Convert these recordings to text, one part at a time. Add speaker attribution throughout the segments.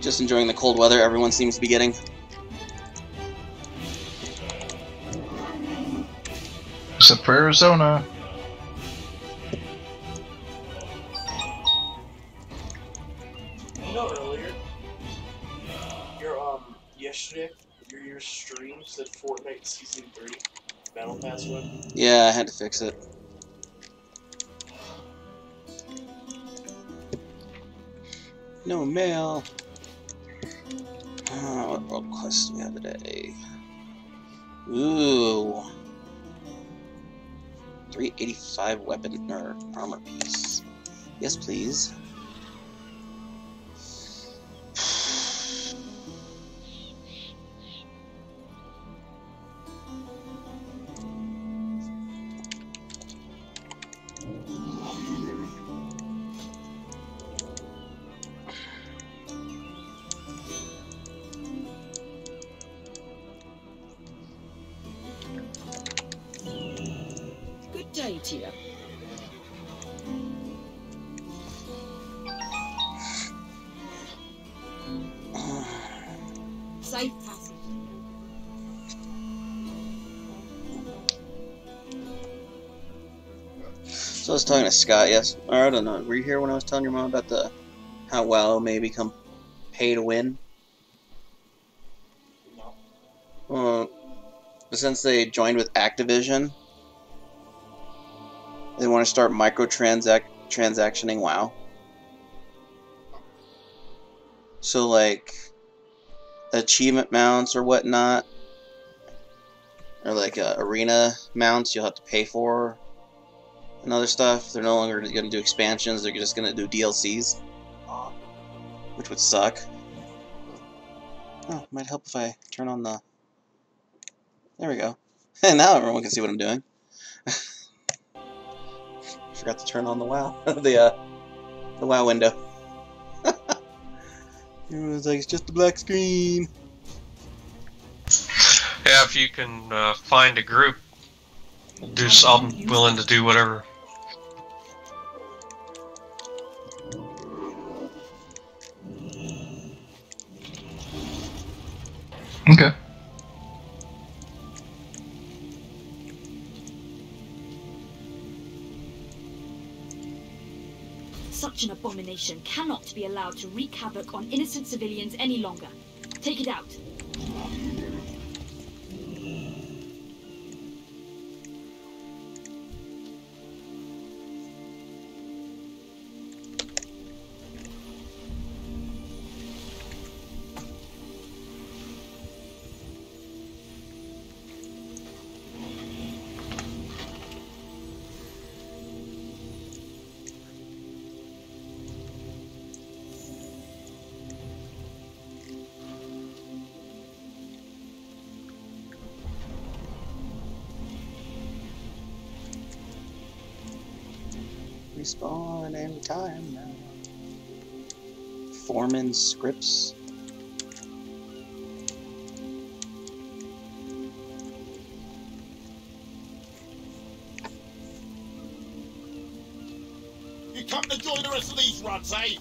Speaker 1: Just enjoying the cold weather everyone seems to be getting.
Speaker 2: Except for Arizona.
Speaker 3: You know, earlier, yesterday, your stream said Fortnite Season 3 Battle Pass web.
Speaker 1: Yeah, I had to fix it. No mail. What world quest do we have today? Ooh. 385 weapon or armor piece. Yes, please.
Speaker 4: Good day to you. Safe passage.
Speaker 1: So I was talking to Scott, yes, or I don't know, were you here when I was telling your mom about how WoW may become pay to win?
Speaker 3: No.
Speaker 1: Since they joined with Activision, they want to start transactioning WoW. So like achievement mounts or whatnot, or like arena mounts you'll have to pay for and other stuff. They're no longer going to do expansions, they're just going to do DLCs, which would suck. Oh, might help if I turn on the... There we go. And now everyone can see what I'm doing. Forgot to turn on the WoW. the WoW window. Everyone's like, it's just a black screen.
Speaker 5: Yeah, if you can find a group, I'm willing to do whatever.
Speaker 2: Okay.
Speaker 4: Such an abomination cannot be allowed to wreak havoc on innocent civilians any longer. Take it out.
Speaker 1: Respawn anytime now. Foreman scripts.
Speaker 6: You come to join the rest of these runs, eh?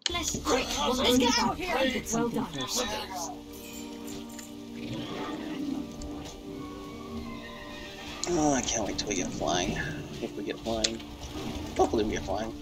Speaker 4: Less quick. Let's get out here. Well done.
Speaker 1: Oh, I can't wait till we get flying. If we get flying. Hopefully we get flying.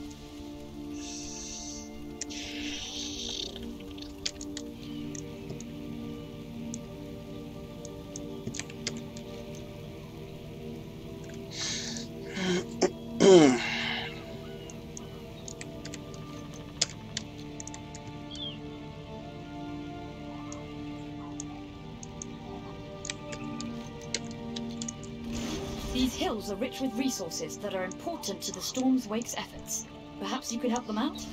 Speaker 4: These hills are rich with resources that are important to the Storm's Wake's efforts. Perhaps you could help them out?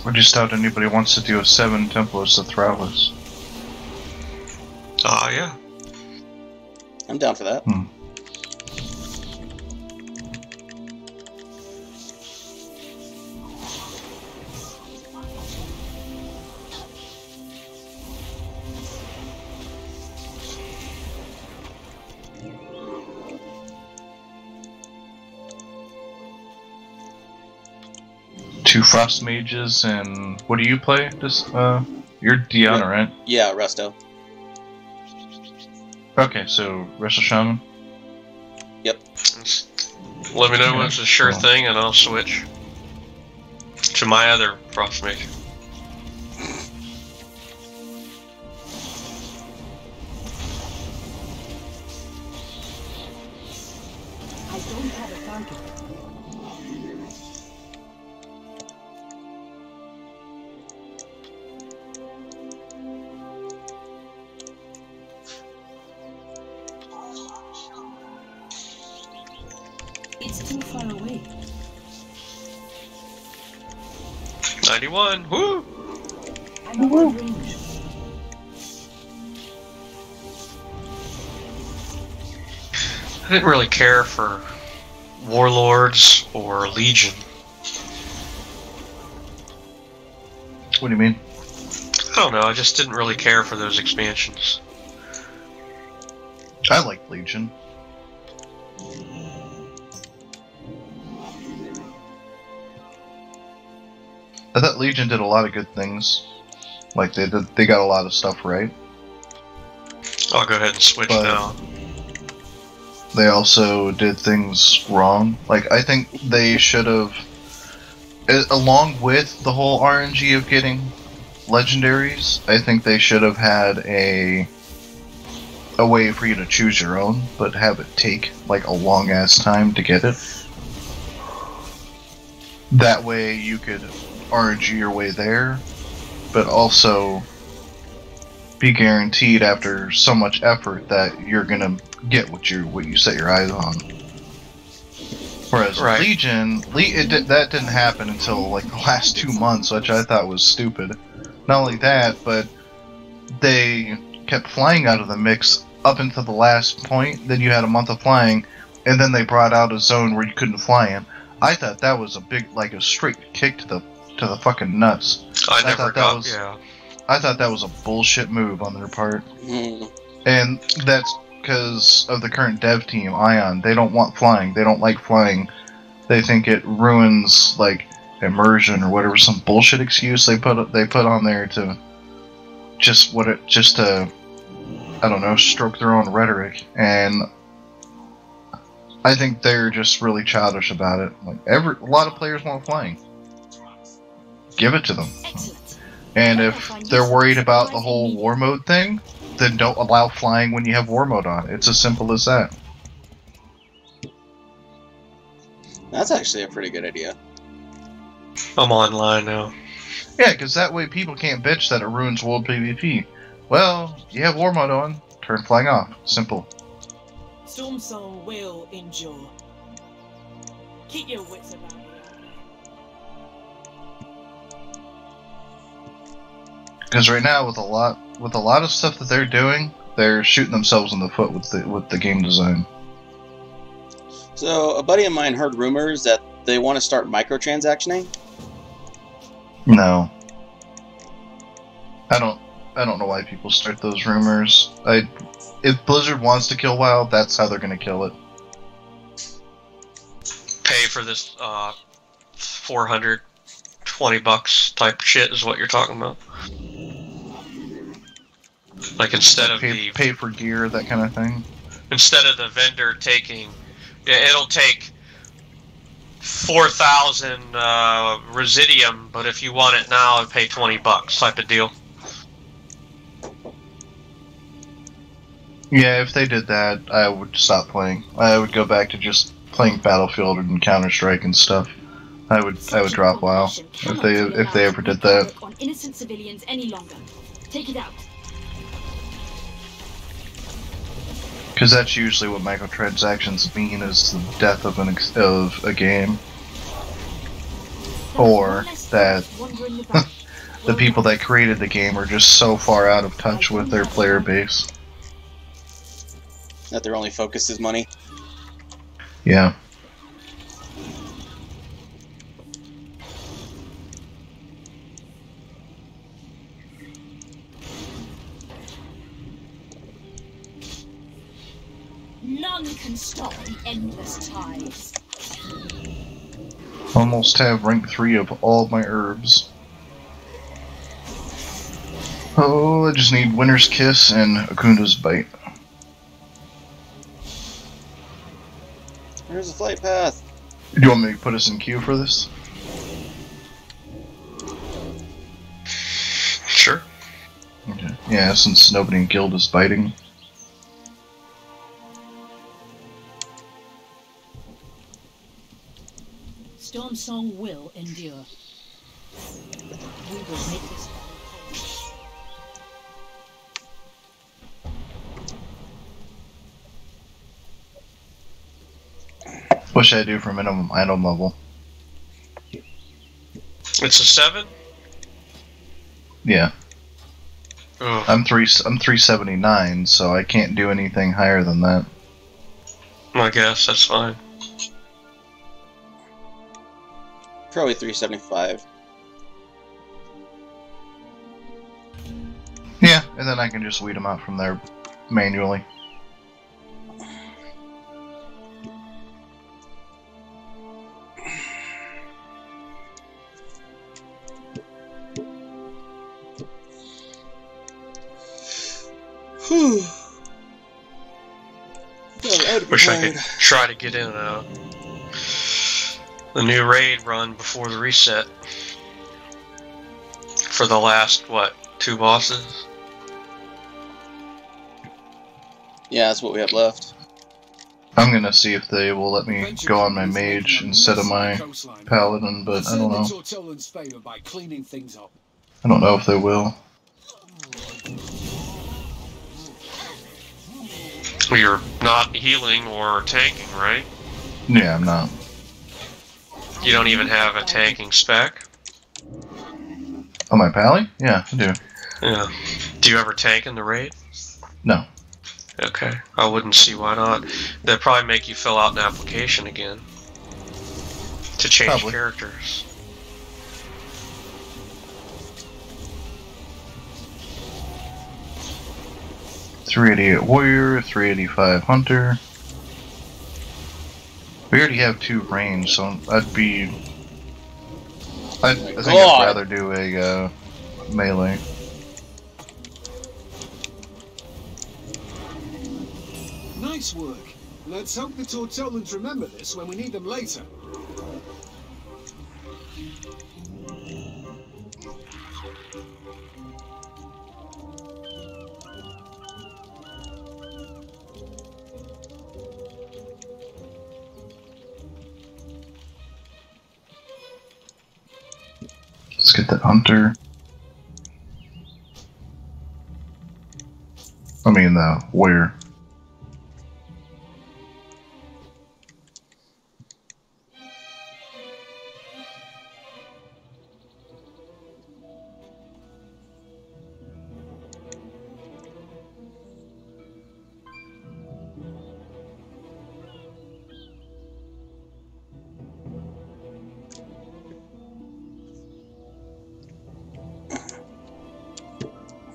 Speaker 2: I just doubt anybody wants to do a 7 Temples of Thrallus.
Speaker 5: Yeah.
Speaker 1: I'm down for that.
Speaker 2: 2 Frost Mages, and what do you play? You're Deanna, right?
Speaker 1: Yeah, Resto.
Speaker 2: Okay, so Resto Shaman.
Speaker 1: Yep.
Speaker 5: Let me know
Speaker 2: Yeah,
Speaker 5: when it's a sure
Speaker 2: cool.
Speaker 5: thing, and I'll switch to my other Frost Mage.
Speaker 4: I don't have a target. It's too far away.
Speaker 5: 91. Woo!
Speaker 4: I'm out of range.
Speaker 5: I didn't really care for Warlords or Legion.
Speaker 2: What do you mean?
Speaker 5: I don't know, I just didn't really care for those expansions.
Speaker 2: I like Legion. I thought Legion did a lot of good things. Like they got a lot of stuff right.
Speaker 5: I'll go ahead and switch
Speaker 2: But
Speaker 5: now.
Speaker 2: they also did things wrong. Like I think they should have, along with the whole RNG of getting legendaries, I think they should have had a way for you to choose your own, but have it take like a long ass time to get it. That way you could RNG your way there, but also be guaranteed after so much effort that you're gonna get what you set your eyes on. Whereas
Speaker 5: Right.
Speaker 2: Legion, that didn't happen until like the last 2 months, which I thought was stupid. Not only that, but they kept flying out of the mix up until the last point. Then you had a month of flying, and then they brought out a zone where you couldn't fly in. I thought that was a big, like a straight kick to the fucking nuts.
Speaker 5: I never
Speaker 2: thought that
Speaker 5: got,
Speaker 2: was-
Speaker 5: yeah.
Speaker 2: I thought that was a bullshit move on their part.
Speaker 1: Mm.
Speaker 2: And that's because of the current dev team, Ion. They don't want flying. They don't like flying. They think it ruins like immersion or whatever, some bullshit excuse they put on there to to I don't know, stroke their own rhetoric. And I think they're just really childish about it. Like a lot of players want flying. Give it to them.
Speaker 4: Excellent.
Speaker 2: And if they're worried about the whole war mode thing, then don't allow flying when you have war mode on. It's as simple as that.
Speaker 1: That's actually a pretty good idea.
Speaker 5: I'm online now.
Speaker 2: Yeah, because that way people can't bitch that it ruins world PvP. Well, you have war mode on, turn flying off. Simple.
Speaker 7: Storm Soul will endure. Keep your wits about you.
Speaker 2: Because right now, with a lot of stuff that they're doing, they're shooting themselves in the foot with the game design.
Speaker 1: So a buddy of mine heard rumors that they want to start microtransactioning.
Speaker 2: No, I don't know why people start those rumors. If Blizzard wants to kill WoW, that's how they're gonna kill it.
Speaker 5: Pay for this $420 type shit is what you're talking about. Like instead of
Speaker 2: Pay for gear, that kind of thing.
Speaker 5: instead of the vendor taking, it'll take 4,000 residium, but if you want it now, I'd pay $20 type of deal.
Speaker 2: Yeah, if they did that, I would stop playing. I would go back to just playing Battlefield and Counter-Strike and stuff. I would drop WoW if they ever did that.
Speaker 4: On innocent civilians any longer. Take it out.
Speaker 2: Because that's usually what microtransactions mean, is the death of a game. Or that the people that created the game are just so far out of touch with their player base.
Speaker 1: That their only focus is money.
Speaker 2: Yeah.
Speaker 4: None can stop the endless tides.
Speaker 2: Almost have rank 3 of all my herbs. Oh, I just need Winter's Kiss and Akunda's Bite.
Speaker 1: Here's the flight path.
Speaker 2: Do you want me to put us in queue for this?
Speaker 5: Sure.
Speaker 2: Okay. Yeah, since nobody in guild is biting.
Speaker 7: Storm Song will endure. We will make this battle.
Speaker 2: What should I do for minimum item level?
Speaker 5: It's a 7?
Speaker 2: Yeah.
Speaker 5: Oh,
Speaker 2: I'm 379, so I can't do anything higher than that.
Speaker 5: I guess that's fine.
Speaker 1: Probably 375.
Speaker 2: Yeah, and then I can just weed them out from there manually.
Speaker 1: Whew.
Speaker 5: Wish I could try to get in the new raid run before the reset. For the last, what, 2 bosses?
Speaker 1: Yeah, that's what we have left.
Speaker 2: I'm gonna see if they will let me go on my mage instead of my paladin, but I don't know. I don't know if they will.
Speaker 5: You're not healing or tanking, right?
Speaker 2: Yeah, I'm not.
Speaker 5: You don't even have a tanking spec?
Speaker 2: Oh, my pally? Yeah, I do.
Speaker 5: Yeah. Do you ever tank in the raid?
Speaker 2: No.
Speaker 5: Okay. I wouldn't see why not. That'd probably make you fill out an application again. To change
Speaker 2: Probably.
Speaker 5: characters.
Speaker 2: .388 warrior, 385 hunter. We already have 2 range, so I think I'd rather do a melee.
Speaker 8: Nice work. Let's hope the Tortolans remember this when we need them later.
Speaker 2: Let's get that hunter. I mean, the warrior.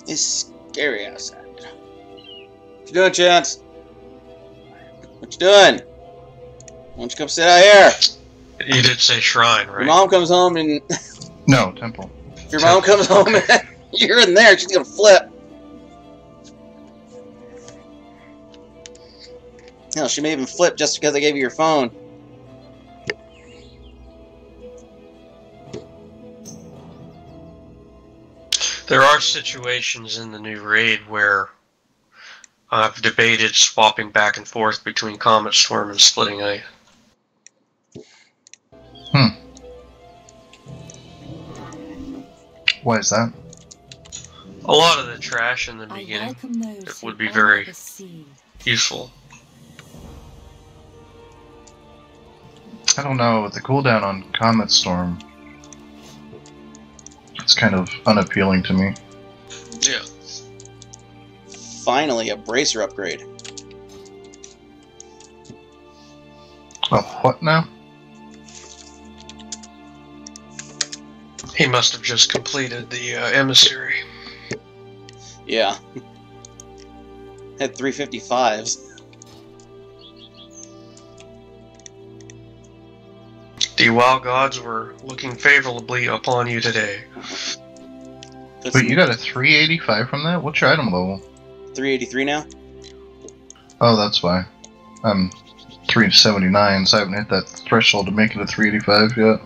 Speaker 1: It's scary outside. What you doing, Chance? What you doing? Why don't you come sit out here?
Speaker 5: You did say shrine, right?
Speaker 1: Your mom comes home and
Speaker 2: No, temple.
Speaker 1: if your mom comes home and you're in there, she's gonna flip. Hell, she may even flip just because I gave you your phone.
Speaker 5: There are situations in the new raid where I've debated swapping back and forth between Comet Storm and Splitting Eye.
Speaker 2: Why is that?
Speaker 5: A lot of the trash in the beginning it would be very useful.
Speaker 2: I don't know, with the cooldown on Comet Storm, it's kind of unappealing to me.
Speaker 5: Yeah.
Speaker 1: Finally, a bracer upgrade.
Speaker 2: Oh, what now?
Speaker 5: He must have just completed the emissary.
Speaker 1: Yeah. Had 355s.
Speaker 5: The wild gods were looking favorably upon you today.
Speaker 2: Wait, you got a 385 from that? What's your item level?
Speaker 1: 383 now?
Speaker 2: Oh, that's why. I'm 379, so I haven't hit that threshold to make it a 385 yet.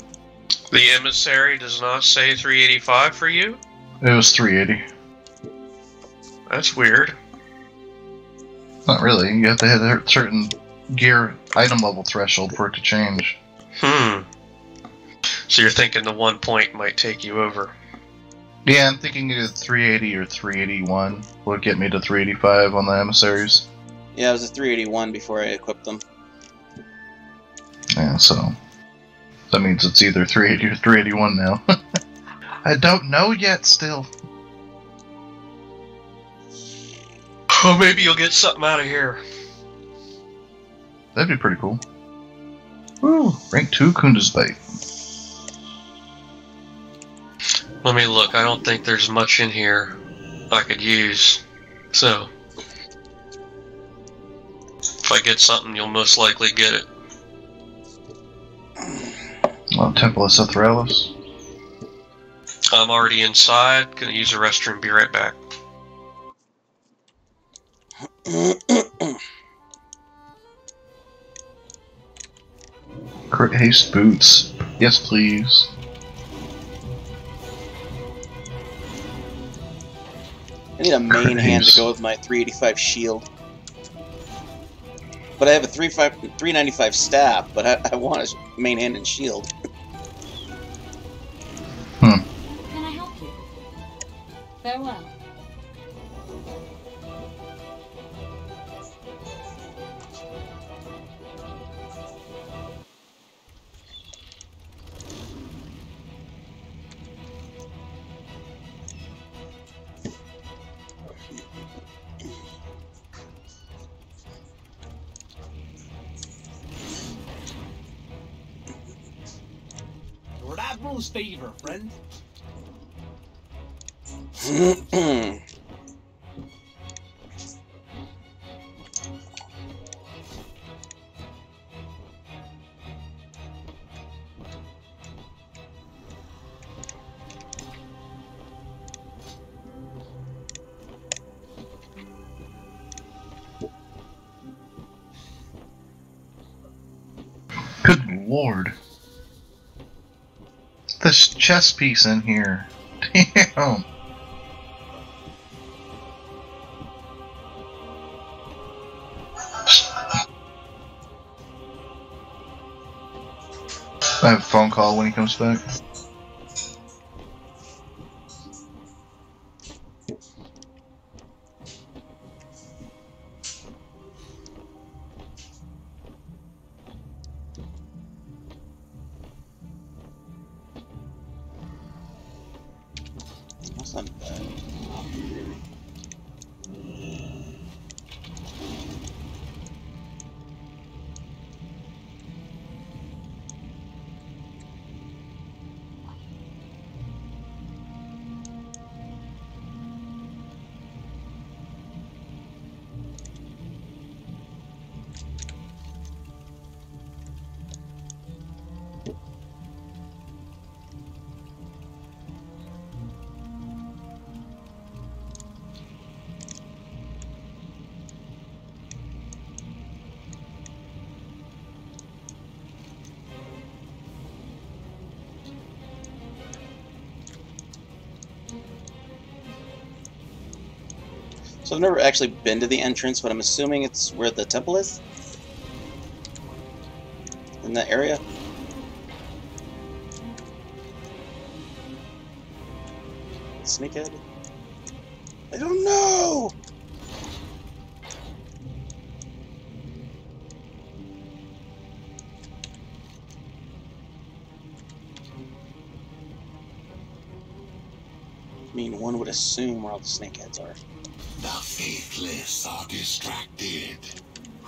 Speaker 5: The emissary does not say 385 for you?
Speaker 2: It was 380.
Speaker 5: That's weird.
Speaker 2: Not really. You have to hit a certain gear item level threshold for it to change.
Speaker 5: So you're thinking the 1 point might take you over.
Speaker 2: Yeah, I'm thinking either 380 or 381 would get me to 385 on the emissaries.
Speaker 1: Yeah, it was a 381 before I equipped them.
Speaker 2: Yeah, so that means it's either 380 or 381 now. I don't know yet still.
Speaker 5: Oh, maybe you'll get something out of here.
Speaker 2: That'd be pretty cool. Woo! Rank 2 Kunda's Bite.
Speaker 5: Let me look. I don't think there's much in here I could use. So, if I get something, you'll most likely get it.
Speaker 2: Oh, Temple of Sethralis.
Speaker 5: I'm already inside. Gonna use the restroom. Be right back.
Speaker 2: Crit haste boots. Yes, please.
Speaker 1: I need a main hand to go with my 385 shield. But I have a 395 staff, but I want a main hand and shield.
Speaker 4: Can I help you? Farewell.
Speaker 6: Lord Admiral's favor, friend.
Speaker 2: Good lord. This chess piece in here. Damn. I have a phone call when he comes back.
Speaker 1: That's not bad. So I've never actually been to the entrance, but I'm assuming it's where the temple is? In that area? Snakehead? I don't know! I mean, one would assume where all the snakeheads are.
Speaker 6: The faithless are distracted.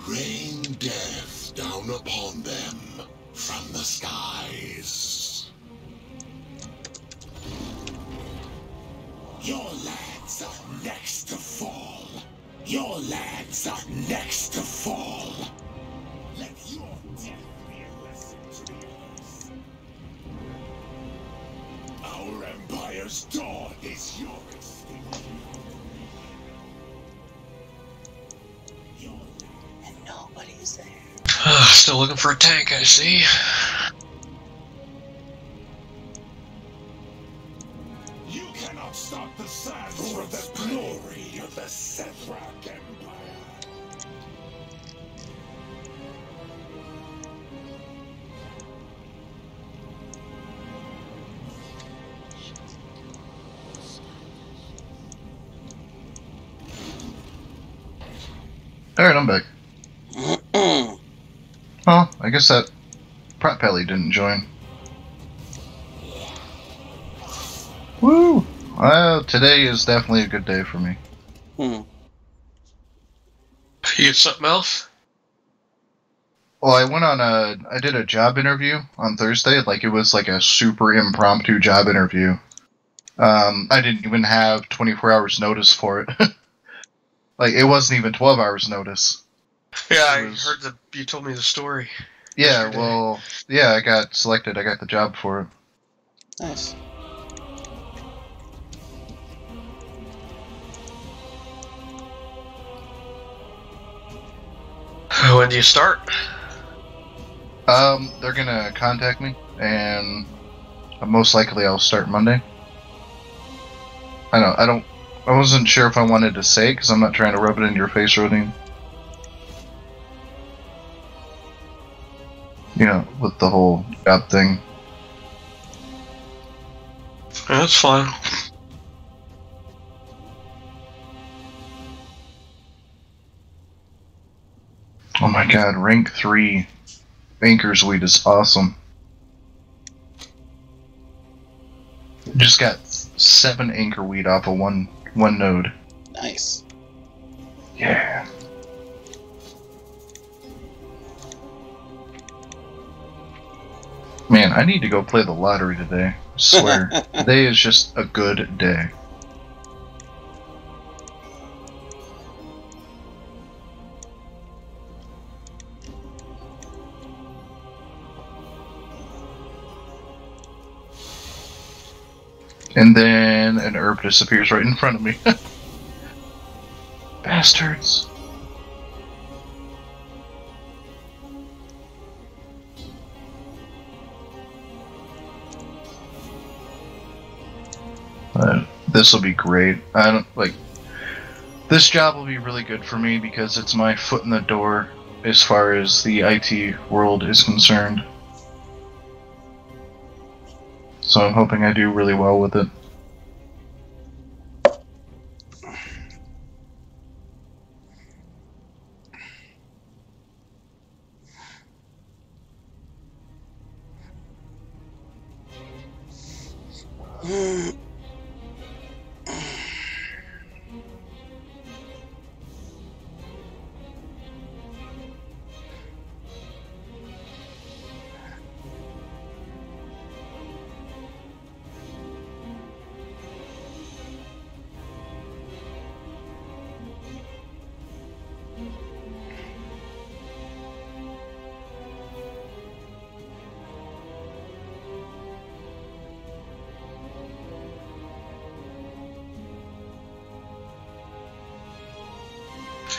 Speaker 6: Rain death down upon them from the skies. Your lads are next to fall. Your lads are next to fall. Let your death be a lesson to the others. Emperor's dawn is your extinction.
Speaker 1: And nobody's there.
Speaker 5: Still looking for a tank, I see.
Speaker 6: You cannot stop the sands for the glory of the Sethrak Empire.
Speaker 2: Alright, I'm back. Well, I guess that Prot Pelly didn't join. Woo! Well, today is definitely a good day for me.
Speaker 5: You get something else?
Speaker 2: Well, I did a job interview on Thursday. Like, it was like a super impromptu job interview. I didn't even have 24 hours notice for it. Like, it wasn't even 12 hours notice.
Speaker 5: Yeah, I heard you told me the story.
Speaker 2: Yeah,
Speaker 5: yesterday.
Speaker 2: well, yeah, I got selected. I got the job for it.
Speaker 1: Nice.
Speaker 5: When do you start?
Speaker 2: They're gonna contact me, and most likely I'll start Monday. I wasn't sure if I wanted to say, because I'm not trying to rub it in your face or anything. You know, with the whole job thing.
Speaker 5: Yeah, that's fine.
Speaker 2: Oh my god, rank 3 Anchor's Weed is awesome. Just got 7 Anchor Weed off of one node.
Speaker 1: Nice.
Speaker 2: Yeah. Man, I need to go play the lottery today. I swear. Today is just a good day. And then an herb disappears right in front of me. Bastards. This will be great. I don't like. This job will be really good for me because it's my foot in the door as far as the IT world is concerned. So I'm hoping I do really well with it.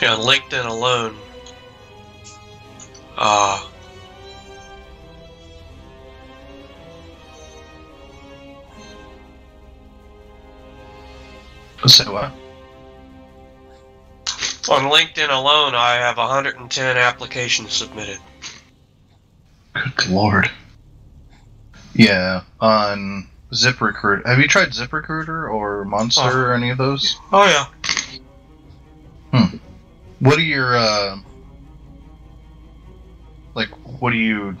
Speaker 5: Yeah, on LinkedIn alone.
Speaker 2: Say what?
Speaker 5: On LinkedIn alone, I have 110 applications submitted.
Speaker 2: Good lord. Yeah, on ZipRecruiter. Have you tried ZipRecruiter or Monster or any of those?
Speaker 5: Oh yeah.
Speaker 2: What are your,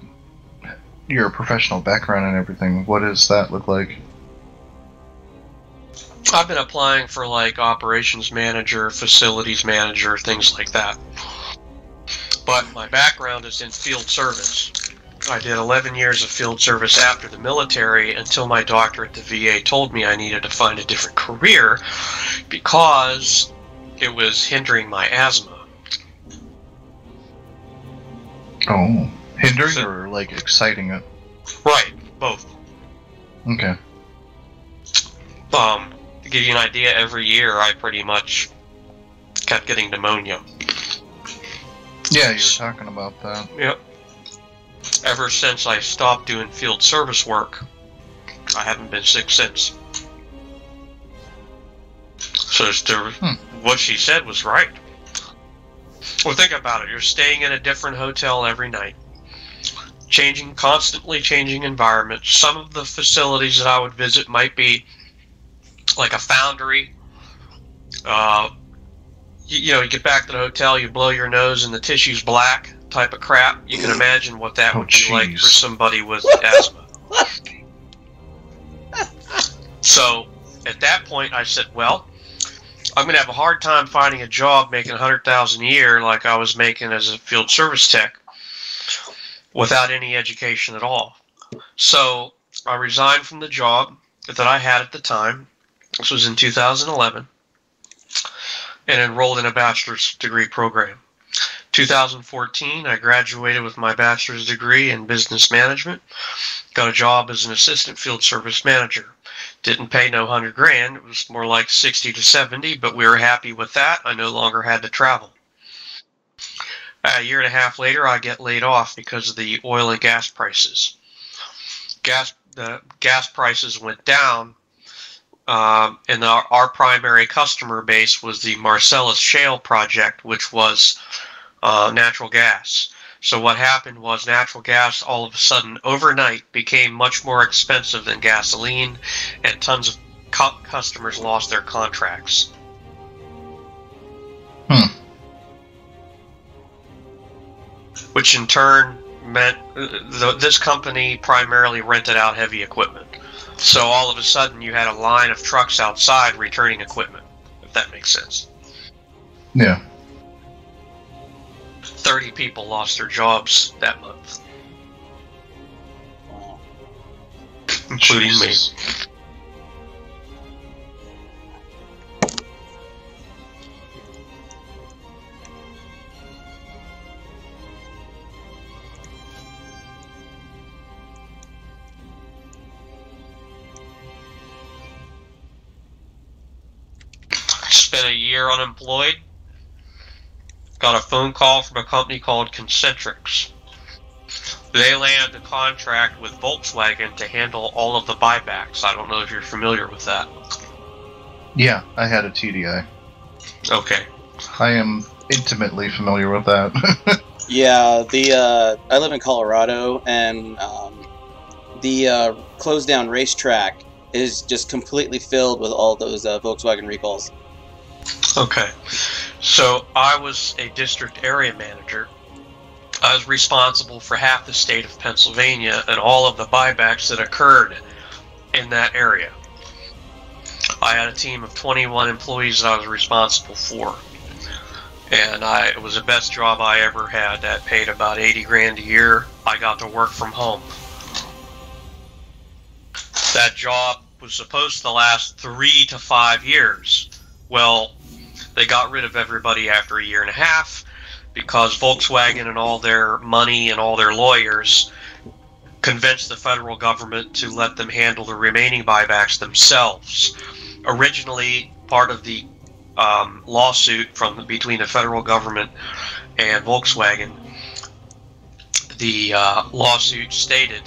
Speaker 2: your professional background and everything, what does that look like?
Speaker 5: I've been applying for like operations manager, facilities manager, things like that. But my background is in field service. I did 11 years of field service after the military until my doctor at the VA told me I needed to find a different career because it was hindering my asthma.
Speaker 2: Oh, hindering or like exciting it?
Speaker 5: Right, both.
Speaker 2: Okay.
Speaker 5: To give you an idea, every year I pretty much kept getting pneumonia.
Speaker 2: Yeah, you were talking about that.
Speaker 5: Yep. Ever since I stopped doing field service work, I haven't been sick since. So what she said was right. Well, think about it. You're staying in a different hotel every night. Constantly changing environments. Some of the facilities that I would visit might be like a foundry. You get back to the hotel, you blow your nose and the tissue's black type of crap. You can imagine what that would be like for somebody with asthma. So at that point I said, well, I'm going to have a hard time finding a job making $100,000 a year like I was making as a field service tech without any education at all. So I resigned from the job that I had at the time. This was in 2011. And enrolled in a bachelor's degree program. 2014, I graduated with my bachelor's degree in business management. Got a job as an assistant field service manager. Didn't pay no $100,000. It was more like 60 to 70, but we were happy with that. I no longer had to travel. A year and a half later, I get laid off because of the oil and gas prices. The gas prices went down. And our primary customer base was the Marcellus Shale project, which was natural gas. So what happened was natural gas all of a sudden overnight became much more expensive than gasoline, and tons of customers lost their contracts. Which in turn meant this company primarily rented out heavy equipment. So all of a sudden you had a line of trucks outside returning equipment, if that makes sense.
Speaker 2: Yeah.
Speaker 5: 30 people lost their jobs that month.
Speaker 1: Wow.
Speaker 5: Including me. Spent a year unemployed. Got a phone call from a company called Concentrics. They landed a contract with Volkswagen to handle all of the buybacks. I don't know if you're familiar with that.
Speaker 2: Yeah, I had a TDI.
Speaker 5: Okay.
Speaker 2: I am intimately familiar with that.
Speaker 1: Yeah, I live in Colorado, and the closed down racetrack is just completely filled with all those Volkswagen recalls.
Speaker 5: Okay. So I was a district area manager. I was responsible for half the state of Pennsylvania and all of the buybacks that occurred in that area. I had a team of 21 employees that I was responsible for. And it was the best job I ever had. That paid about $80,000 a year. I got to work from home. That job was supposed to last 3 to 5 years. Well, they got rid of everybody after a year and a half because Volkswagen and all their money and all their lawyers convinced the federal government to let them handle the remaining buybacks themselves. Originally, part of the lawsuit between the federal government and Volkswagen, the lawsuit stated,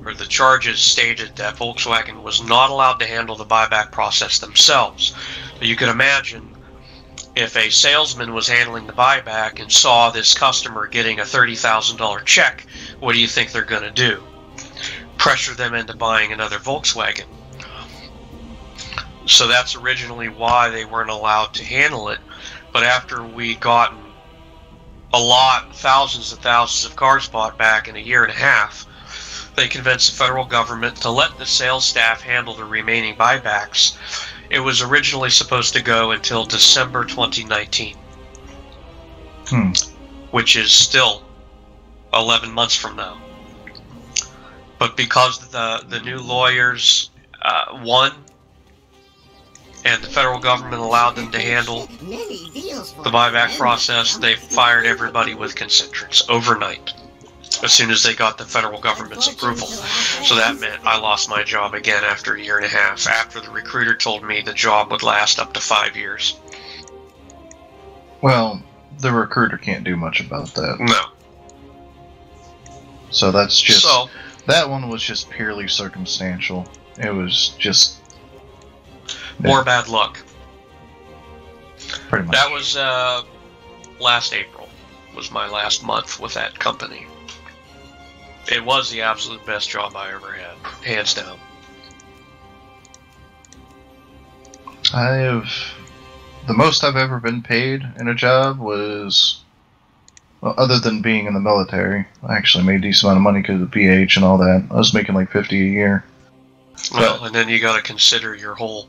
Speaker 5: or the charges stated, that Volkswagen was not allowed to handle the buyback process themselves. So you can imagine if a salesman was handling the buyback and saw this customer getting a $30,000 check, what do you think they're going to do? Pressure them into buying another Volkswagen. So that's originally why they weren't allowed to handle it. But after we'd gotten thousands and thousands of cars bought back in a year and a half, they convinced the federal government to let the sales staff handle the remaining buybacks. It was originally supposed to go until December 2019, which is still 11 months from now. But because the new lawyers won, and the federal government allowed them to handle the buyback process, they fired everybody with Concentrics overnight. as soon as they got the federal government's approval. So that meant I lost my job again after a year and a half, after the recruiter told me the job would last up to 5 years.
Speaker 2: Well, the recruiter can't do much about that.
Speaker 5: No.
Speaker 2: So that's just...
Speaker 5: So,
Speaker 2: that one was just purely circumstantial. It was just...
Speaker 5: more bad luck.
Speaker 2: Pretty much.
Speaker 5: That was last April, was my last month with that company. It was the absolute best job I ever had, hands down.
Speaker 2: The most I've ever been paid in a job was, well, other than being in the military, I actually made a decent amount of money because of PH and all that. I was making like $50 a year.
Speaker 5: Well, and then you got to consider your whole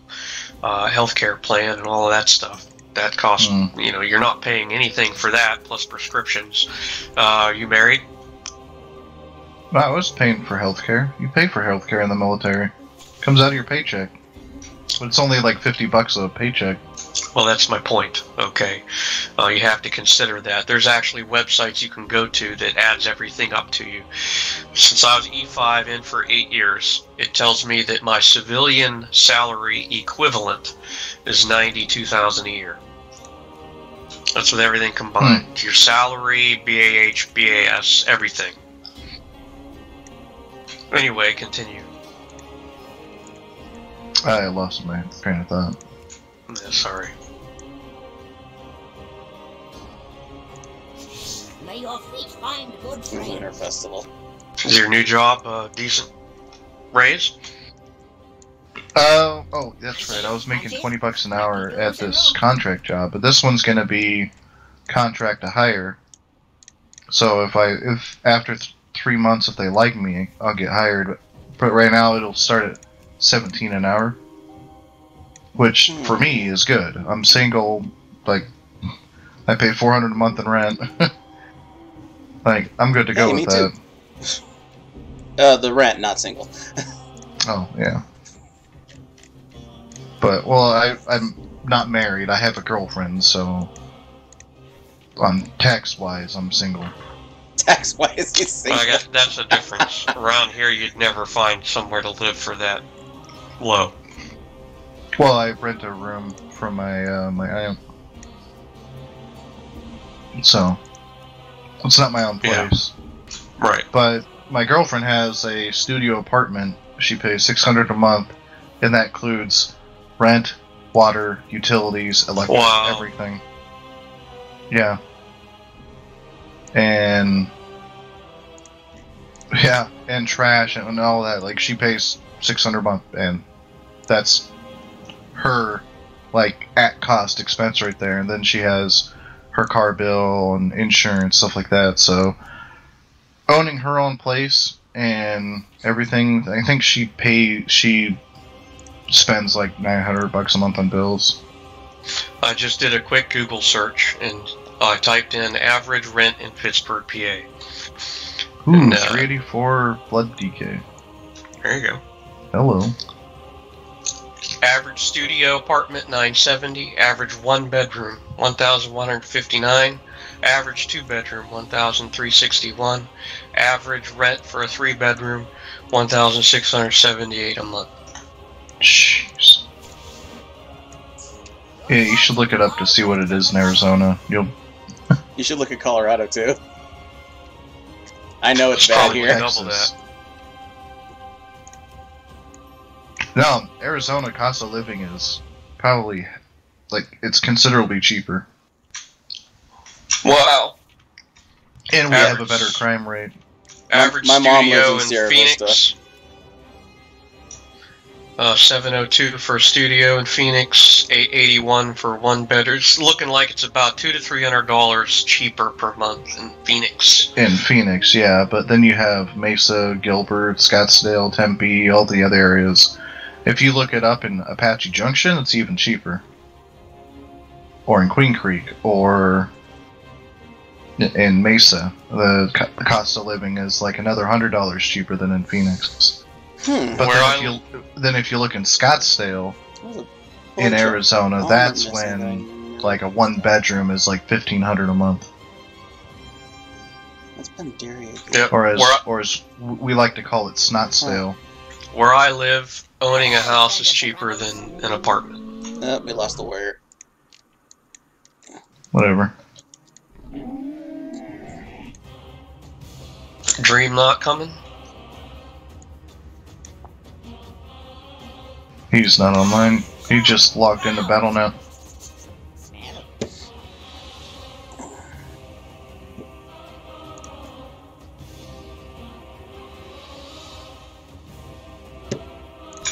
Speaker 5: healthcare plan and all of that stuff. That costs, you know, you're not paying anything for that, plus prescriptions. You married?
Speaker 2: I was paying for healthcare. You pay for healthcare in the military. Comes out of your paycheck. But it's only like $50 a paycheck.
Speaker 5: Well, that's my point, okay? You have to consider that. There's actually websites you can go to that adds everything up to you. Since I was E5 in for 8 years, it tells me that my civilian salary equivalent is $92,000 a year. That's with everything combined. Your salary, BAH, BAS, everything. Anyway, continue.
Speaker 2: I lost my train of thought.
Speaker 5: Yeah, sorry.
Speaker 9: May your feet find good trade.
Speaker 1: Winter Festival.
Speaker 5: Is your new job decent raise?
Speaker 2: Oh, that's right. I was making $20 an hour at this contract job, but this one's gonna be contract to hire. So if after 3 months, if they like me, I'll get hired. But right now, it'll start at $17 an hour, which for me is good. I'm single. Like, I pay $400 a month in rent. Like, I'm good to go with that.
Speaker 1: Too. The rent, not single.
Speaker 2: Oh yeah. But well, I'm not married. I have a girlfriend, so tax-wise, I'm single.
Speaker 1: Tax-wise, he's single.
Speaker 5: I guess that's the difference. Around here, you'd never find somewhere to live for that low.
Speaker 2: Well, I rent a room from my aunt, so it's not my own place.
Speaker 5: Yeah. Right.
Speaker 2: But my girlfriend has a studio apartment. She pays $600 a month, and that includes rent, water, utilities, electric, everything. Yeah. And yeah, and trash and all that. Like, she pays $600 a month, and that's her like at cost expense right there. And then she has her car bill and insurance, stuff like that. So owning her own place and everything, I think she spends like $900 a month on bills.
Speaker 5: I just did a quick Google search and I typed in average rent in Pittsburgh, PA.
Speaker 2: Ooh,
Speaker 5: and,
Speaker 2: 384 blood DK.
Speaker 5: There you go.
Speaker 2: Hello.
Speaker 5: Average studio apartment, $970. Average 1 bedroom, $1,159. Average 2 bedroom, $1,361. Average rent for a 3 bedroom, $1,678 a month.
Speaker 2: Jeez. Yeah, you should look it up to see what it is in Arizona.
Speaker 1: You should look at Colorado too. I know it's bad
Speaker 5: probably
Speaker 1: here.
Speaker 5: double that.
Speaker 2: No, Arizona cost of living is probably, like, it's considerably cheaper.
Speaker 5: Wow.
Speaker 2: And we have a better crime rate.
Speaker 5: Average
Speaker 1: my mom lives
Speaker 5: studio
Speaker 1: in
Speaker 5: in
Speaker 1: Sierra
Speaker 5: Phoenix.
Speaker 1: Vista.
Speaker 5: 702 for a studio in Phoenix, $881 for 1 bedroom. It's looking like it's about $200 to $300 cheaper per month in Phoenix.
Speaker 2: In Phoenix, yeah, but then you have Mesa, Gilbert, Scottsdale, Tempe, all the other areas. If you look it up in Apache Junction, it's even cheaper. Or in Queen Creek, or in Mesa, the cost of living is like another $100 cheaper than in Phoenix. But then if you look in Scottsdale, in Arizona, that's when like a 1 bedroom is like $1,500 a month.
Speaker 1: That's Pandaria.
Speaker 5: Yep.
Speaker 2: Or as we like to call it, Snotsdale.
Speaker 5: Where I live, owning a house is cheaper than an apartment.
Speaker 1: Oh, we lost the warrior.
Speaker 2: Whatever.
Speaker 5: Dream not coming?
Speaker 2: He's not online. He just logged into BattleNet.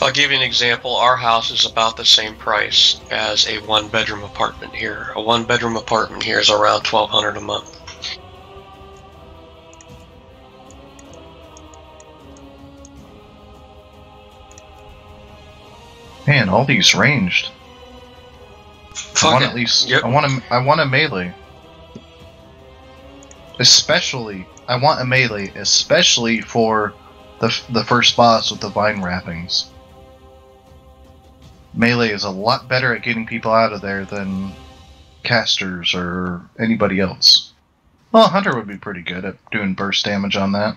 Speaker 5: I'll give you an example. Our house is about the same price as a one-bedroom apartment here. A one-bedroom apartment here is around $1,200 a month.
Speaker 2: Man, all these ranged. I want
Speaker 5: it.
Speaker 2: at least.
Speaker 5: Yep.
Speaker 2: I want a melee. Especially, I want a melee, especially for the first boss with the vine wrappings. Melee is a lot better at getting people out of there than casters or anybody else. Well, Hunter would be pretty good at doing burst damage on that.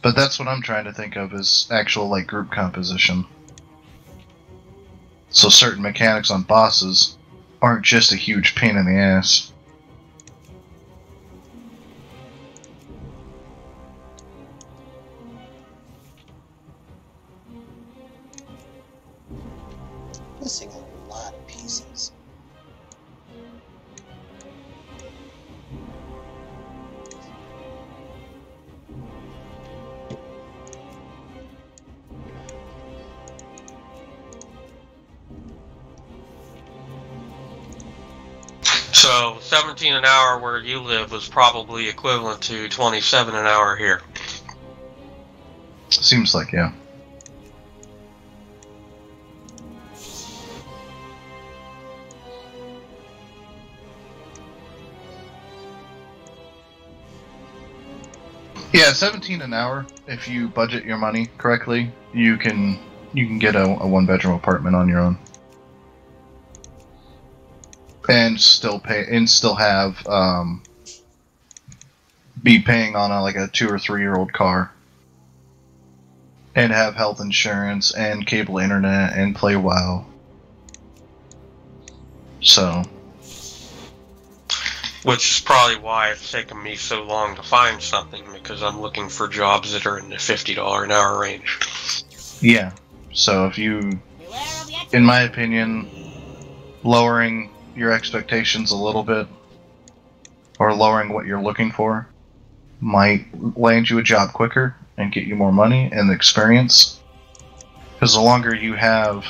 Speaker 2: But that's what I'm trying to think of as actual like group composition. So certain mechanics on bosses aren't just a huge pain in the ass.
Speaker 1: Missing a lot of pieces.
Speaker 5: So 17 an hour where you live was probably equivalent to 27 an hour here.
Speaker 2: Seems like, yeah. Yeah, 17 an hour. If you budget your money correctly, you can get a one-bedroom apartment on your own, and still have be paying on like a 2 or 3 year old car, and have health insurance and cable internet and play WoW. So.
Speaker 5: Which is probably why it's taken me so long to find something, because I'm looking for jobs that are in the $50 an hour range.
Speaker 2: Yeah. So if you, in my opinion, lowering your expectations a little bit, or lowering what you're looking for, might land you a job quicker and get you more money and experience. Because the longer you have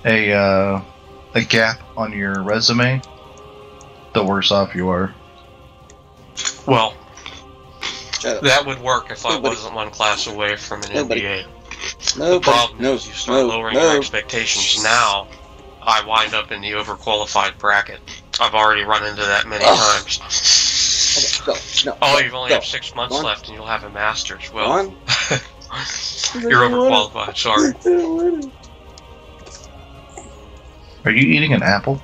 Speaker 2: a gap on your resume, the worse off you are.
Speaker 5: Well, that would work if I wasn't one class away from an MBA. The problem is you start lowering your expectations now, I wind up in the overqualified bracket. I've already run into that many times. You've only have 6 months left and you'll have a master's. Well, you're overqualified, sorry.
Speaker 2: Are you eating an apple?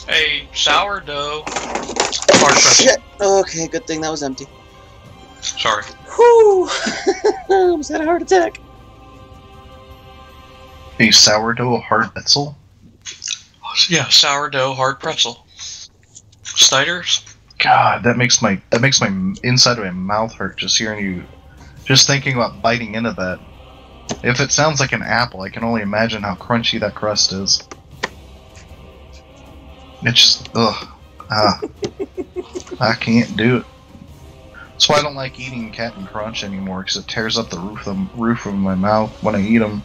Speaker 5: A sourdough hard pretzel.
Speaker 1: Shit! Okay, good thing that was empty.
Speaker 5: Sorry.
Speaker 1: Whew! Almost had a heart attack.
Speaker 2: A sourdough hard pretzel?
Speaker 5: Yeah, sourdough hard pretzel. Snyder's?
Speaker 2: God, that makes my inside of my mouth hurt just hearing you, just thinking about biting into that. If it sounds like an apple, I can only imagine how crunchy that crust is. It's just, ugh. I can't do it. That's why I don't like eating Captain Crunch anymore, because it tears up the roof of my mouth when I eat them.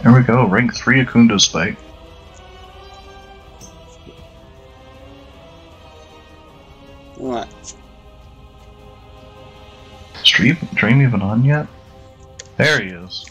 Speaker 2: There we go, rank 3 Akunda Spike.
Speaker 1: What?
Speaker 2: Is Dream even on yet? There he is.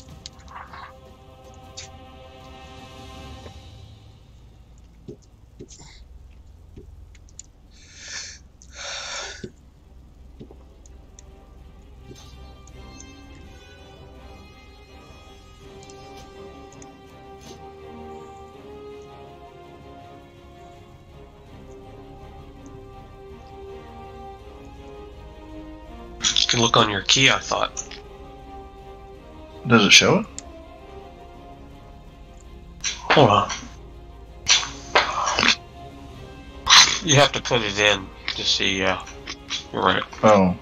Speaker 5: You can look on your key, I thought.
Speaker 2: Does it show it?
Speaker 5: Hold on. You have to put it in to see, yeah. You're right.
Speaker 2: Oh.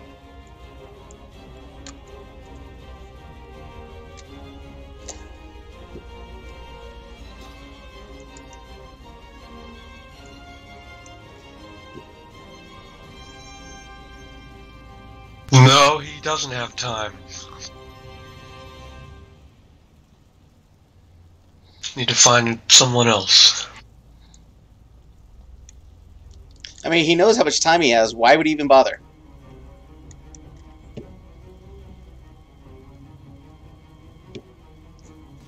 Speaker 5: No, he doesn't have time. Need to find someone else.
Speaker 1: I mean, he knows how much time he has. Why would he even bother?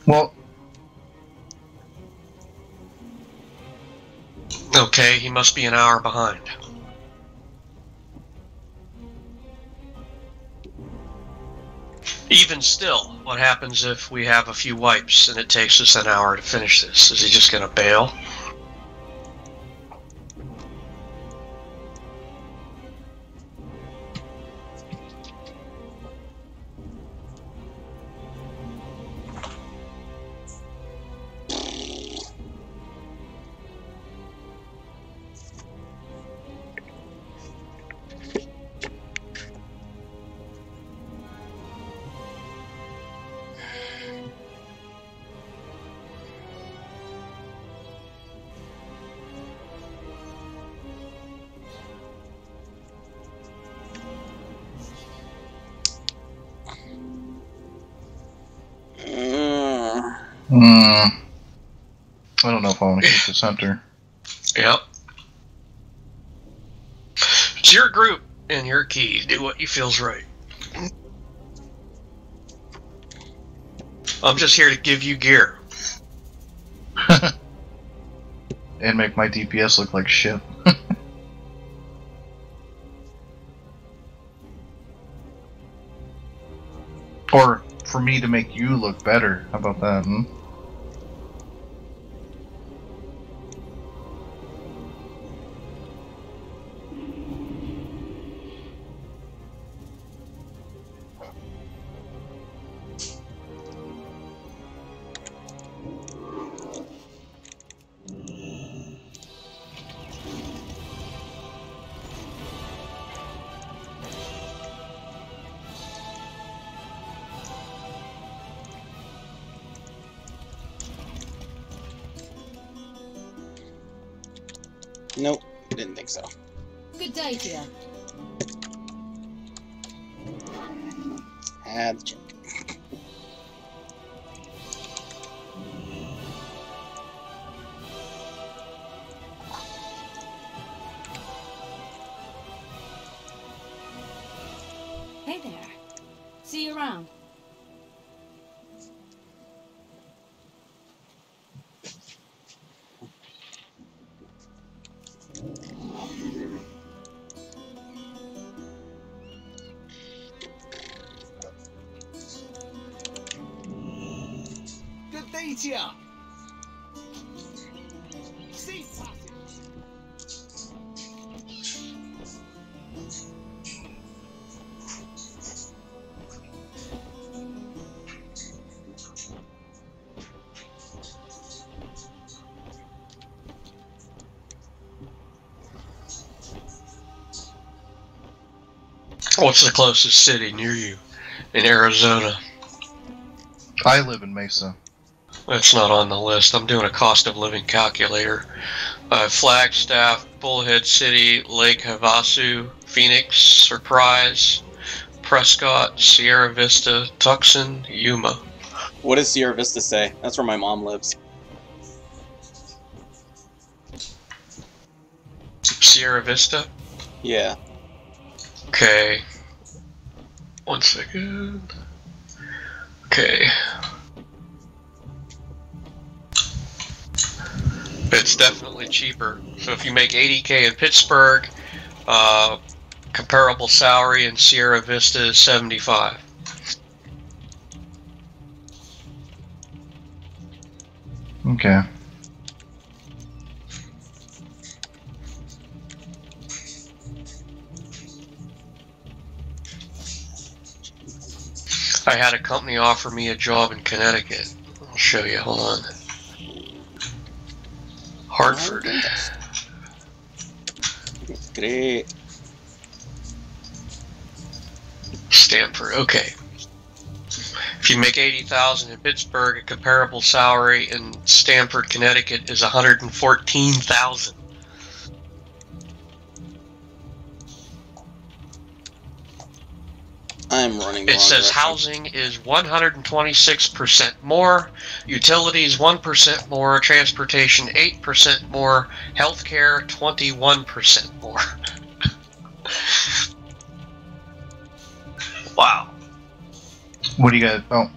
Speaker 2: Well,
Speaker 5: okay, he must be an hour behind. Even still, what happens if we have a few wipes and it takes us an hour to finish this? Is he just gonna bail?
Speaker 2: I don't know if I want to keep this hunter.
Speaker 5: Yep. It's your group and your key. Do what you feels right. I'm just here to give you gear.
Speaker 2: And make my DPS look like shit. Or for me to make you look better. How about that, hmm?
Speaker 1: Nope, didn't think so.
Speaker 7: Good day to you.
Speaker 1: Had the check.
Speaker 7: Hey there. See you around.
Speaker 8: Good day to ya. Safe passage.
Speaker 5: What's the closest city near you in Arizona?
Speaker 2: I live in Mesa.
Speaker 5: That's not on the list. I'm doing a cost of living calculator. Flagstaff, Bullhead City, Lake Havasu, Phoenix, Surprise, Prescott, Sierra Vista, Tucson, Yuma.
Speaker 1: What does Sierra Vista say? That's where my mom lives.
Speaker 5: Sierra Vista?
Speaker 1: Yeah.
Speaker 5: Okay. 1 second. Okay. It's definitely cheaper. So if you make 80K in Pittsburgh, comparable salary in Sierra Vista is 75.
Speaker 2: Okay.
Speaker 5: I had a company offer me a job in Connecticut. I'll show you. Hold on. Hartford.
Speaker 1: Great.
Speaker 5: Stanford. Okay. If you make 80,000 in Pittsburgh, a comparable salary in Stamford, Connecticut is 114,000.
Speaker 1: I'm running.
Speaker 5: It says housing is 126% more, utilities 1% more, transportation 8% more, healthcare 21% more. Wow.
Speaker 2: What do you got? Oh.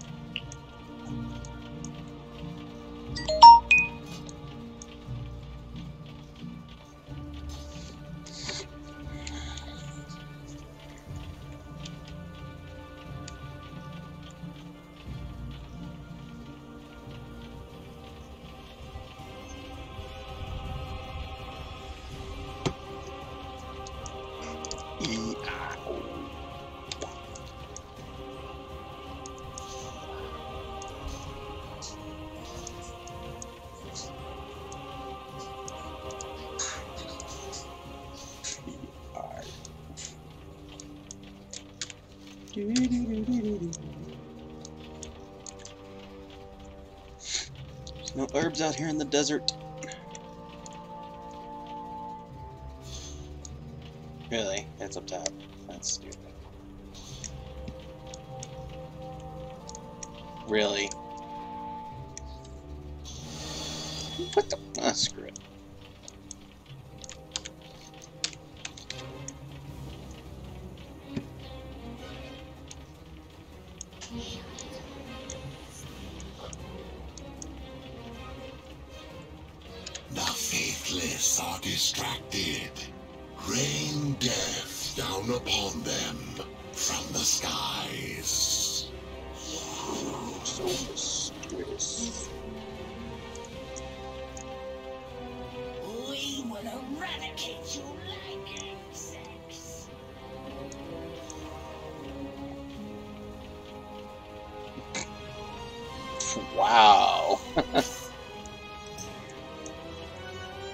Speaker 1: There's no herbs out here in the desert. Really? That's up top. That's stupid. Really? What the? Ah, screw it.
Speaker 6: The faithless are distracted. Rain death down upon them from the skies.
Speaker 1: So mysterious.
Speaker 9: We will eradicate you like insects.
Speaker 1: Wow.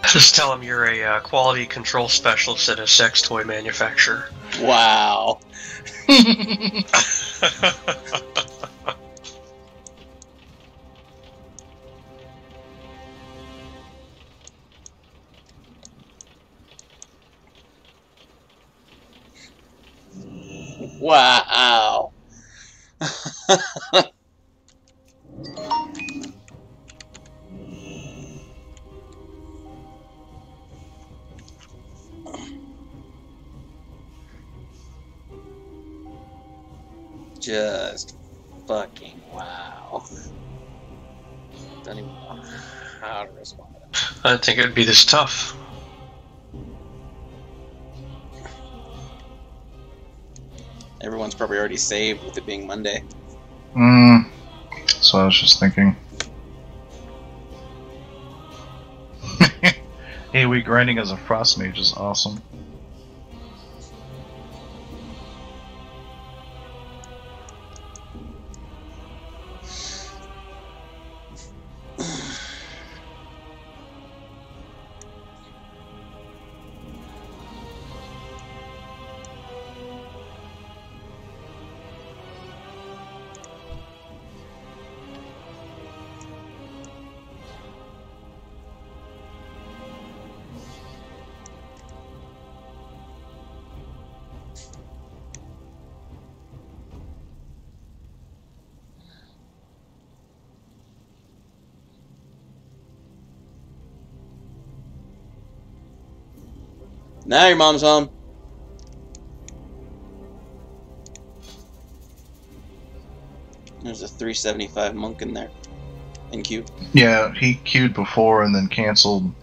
Speaker 5: Just tell them you're a quality control specialist at a sex toy manufacturer.
Speaker 1: Wow. Wow. Just fucking wow. Don't even know how to respond.
Speaker 5: I didn't think it would be this tough.
Speaker 1: Everyone's probably already saved with it being Monday.
Speaker 2: So I was just thinking. AoE grinding as a frost mage is awesome.
Speaker 1: Now your mom's home. There's a 375 monk in there. In queue.
Speaker 2: Yeah, he queued before and then canceled.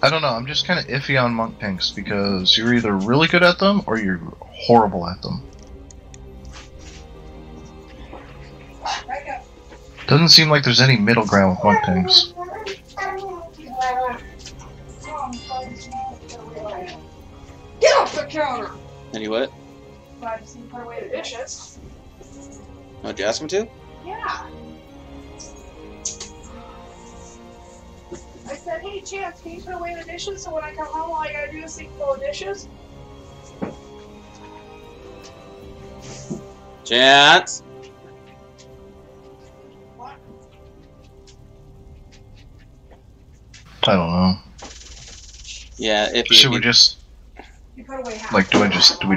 Speaker 2: I don't know, I'm just kind of iffy on monk tanks because you're either really good at them or you're horrible at them. Doesn't seem like there's any middle ground with monk tanks.
Speaker 10: Get off the counter!
Speaker 1: Any what?
Speaker 10: but I just need to put away the dishes.
Speaker 1: Oh, did you ask him to?
Speaker 10: Yeah. I said, hey, Chance, can you put away the dishes so when I come home, all I gotta do is sink full of dishes?
Speaker 1: Chance?
Speaker 10: What?
Speaker 2: I don't know.
Speaker 1: Yeah, if you...
Speaker 2: Should we just,
Speaker 10: You put away half.
Speaker 2: like, do we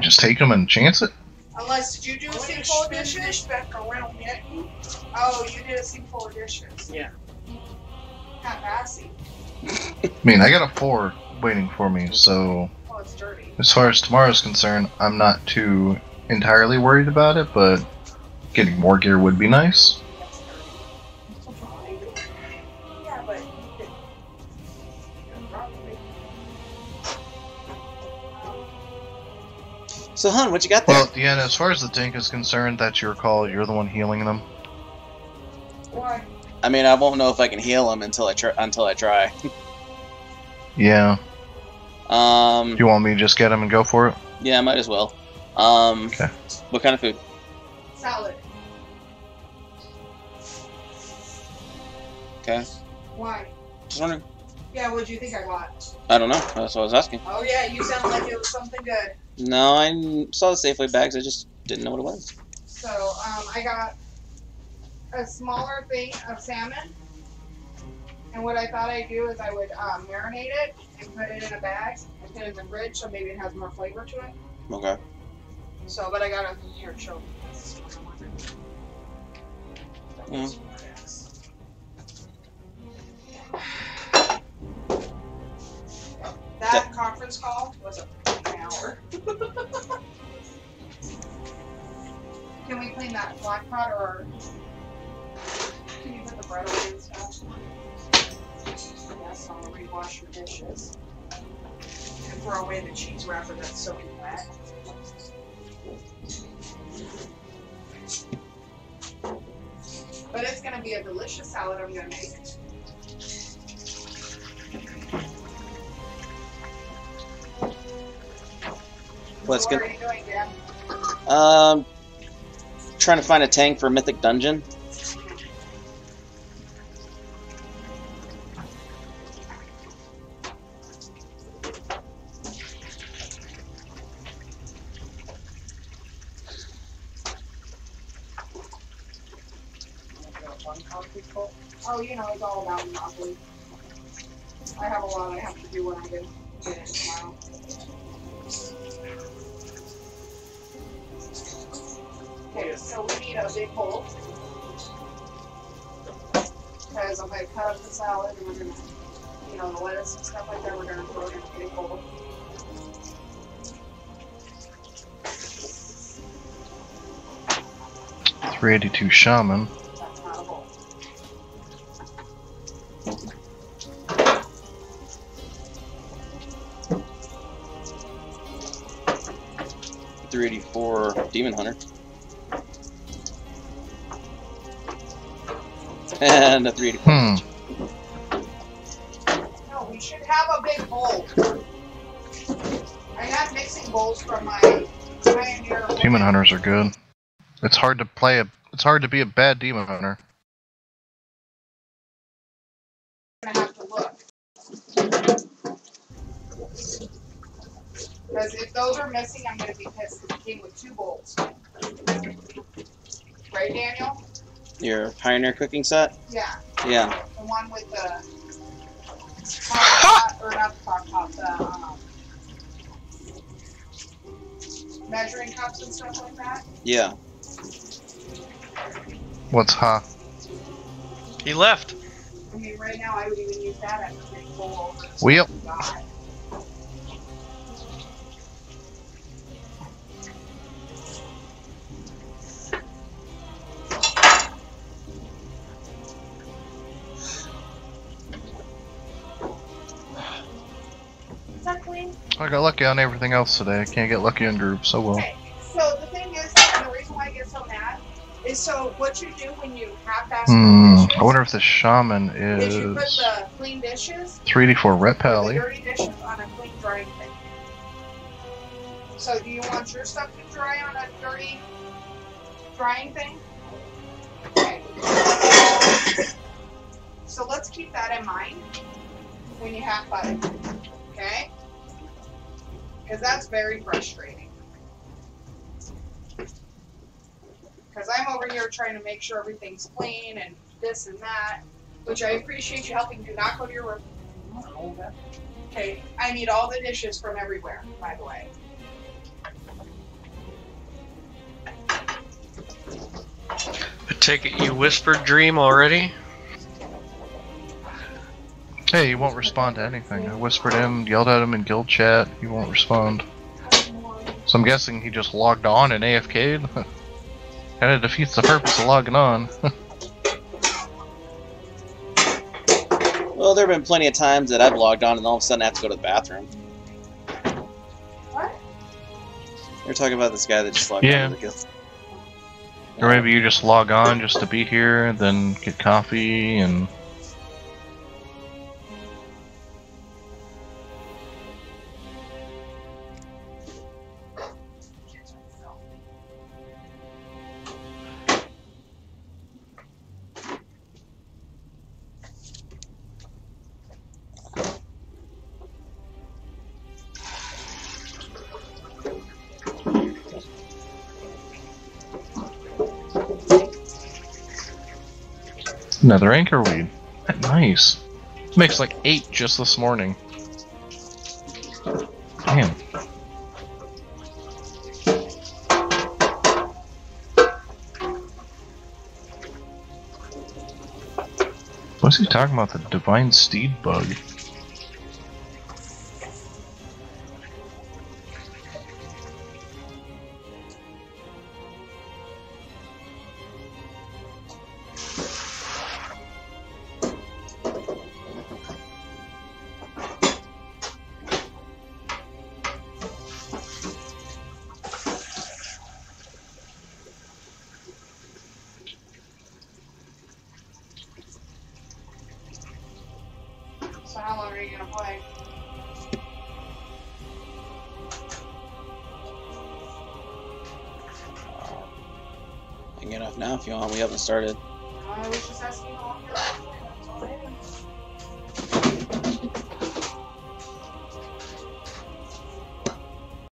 Speaker 2: just take them and chance it?
Speaker 10: Unless, did you do a sink full of dishes? Back around yet? Oh, you did a sink full of dishes.
Speaker 3: Yeah.
Speaker 10: Half-assy.
Speaker 2: I mean, I got a 4 waiting for me, so
Speaker 10: Oh, it's dirty.
Speaker 2: as far as tomorrow's concerned, I'm not too entirely worried about it, but getting more gear would be nice.
Speaker 10: That's dirty. Yeah, but you could probably.
Speaker 1: So, hun, what you got there?
Speaker 2: Well, Deanna, as far as the tank is concerned, that's your call. You're the one healing them.
Speaker 10: Why?
Speaker 1: I mean, I won't know if I can heal him until I try.
Speaker 2: Yeah. Do you want me to just get him and go for it?
Speaker 1: Yeah, I might as well.
Speaker 2: Okay.
Speaker 1: What kind of food?
Speaker 10: Salad.
Speaker 1: Okay.
Speaker 10: Why?
Speaker 1: Just wondering.
Speaker 10: Yeah, what'd you think I got?
Speaker 1: I don't know. That's what I was asking.
Speaker 10: Oh yeah, you sound like it was something good.
Speaker 1: No, I saw the Safeway bags. I just didn't know what it was.
Speaker 10: So, I got a smaller thing of salmon. And what I thought I'd do is I would marinate it and put it in a bag and put it in the fridge so maybe it has more flavor to it.
Speaker 1: Okay.
Speaker 10: So, but I got it here, show me. This is what I wanted.
Speaker 1: Yeah.
Speaker 10: That conference call was an hour. Can we clean that black pot or can you put the bread away and stuff? Yes, I'll rewash your dishes. And throw away the cheese wrapper that's soaking wet. But it's gonna be a delicious salad I'm gonna make.
Speaker 1: What's
Speaker 10: What
Speaker 1: good?
Speaker 10: are you doing, Dan?
Speaker 1: Trying to find a tank for Mythic Dungeon.
Speaker 10: Oh, you know, it's all about Monopoly. I have a lot I have to do when I get in tomorrow. Okay, so we need a big bowl. Because I'm going to cut up the salad and we're going to, you know, the lettuce and stuff like that, we're going to throw it in a big bowl.
Speaker 2: .382 Shaman.
Speaker 10: That's not a bowl.
Speaker 1: .384 Demon Hunter. And a 384.
Speaker 10: No, we should have a big bowl. I have mixing bowls from my Pioneer.
Speaker 2: Demon Hunters are good. It's hard to play it's hard to be a bad Demon Hunter.
Speaker 10: I'm gonna have to look. Because if those are missing, I'm gonna be pissed because it came with 2 bowls. Right, Daniel?
Speaker 1: Your Pioneer cooking set?
Speaker 10: Yeah.
Speaker 1: Yeah.
Speaker 10: The one with the pot, or not the pot, the measuring cups and stuff like that.
Speaker 1: Yeah.
Speaker 2: What's ha?
Speaker 5: He left.
Speaker 10: I mean, right now I would even use that as a big bowl over the
Speaker 2: Well,
Speaker 10: stuff we got. Is that clean?
Speaker 2: I got lucky on everything else today. I can't get lucky in groups, so well.
Speaker 10: Okay, so the thing is, and the reason why I get so mad is so what you do when you half-ass clean dishes
Speaker 2: I wonder if the Shaman
Speaker 10: is you put
Speaker 2: is
Speaker 10: the clean dishes
Speaker 2: 384 Ret
Speaker 10: or the
Speaker 2: Pally.
Speaker 10: dirty dishes on a clean drying thing. So do you want your stuff to dry on a dirty drying thing? Okay. So let's keep that in mind when you have fun. Okay? Because that's very frustrating. Because I'm over here trying to make sure everything's clean and this and that, which I appreciate you helping. Do not go to your room. Okay, I need all the dishes from everywhere, by the way.
Speaker 5: I take it you whispered Dream already?
Speaker 2: Hey, he won't respond to anything. I whispered him, yelled at him in guild chat, he won't respond. So I'm guessing he just logged on and AFK'd? Kinda defeats the purpose of logging on.
Speaker 1: Well, there have been plenty of times that I've logged on and all of a sudden I have to go to the bathroom.
Speaker 10: What?
Speaker 1: You're talking about this guy that just logged on to the guild.
Speaker 2: Or maybe you just log on just to be here, then get coffee and... Another anchor weed. Nice. Makes like 8 just this morning. Damn. What's he talking about? The divine steed bug.
Speaker 10: So how long are you gonna play?
Speaker 1: I can get off now if you want. We haven't started.
Speaker 10: I was just asking how long you're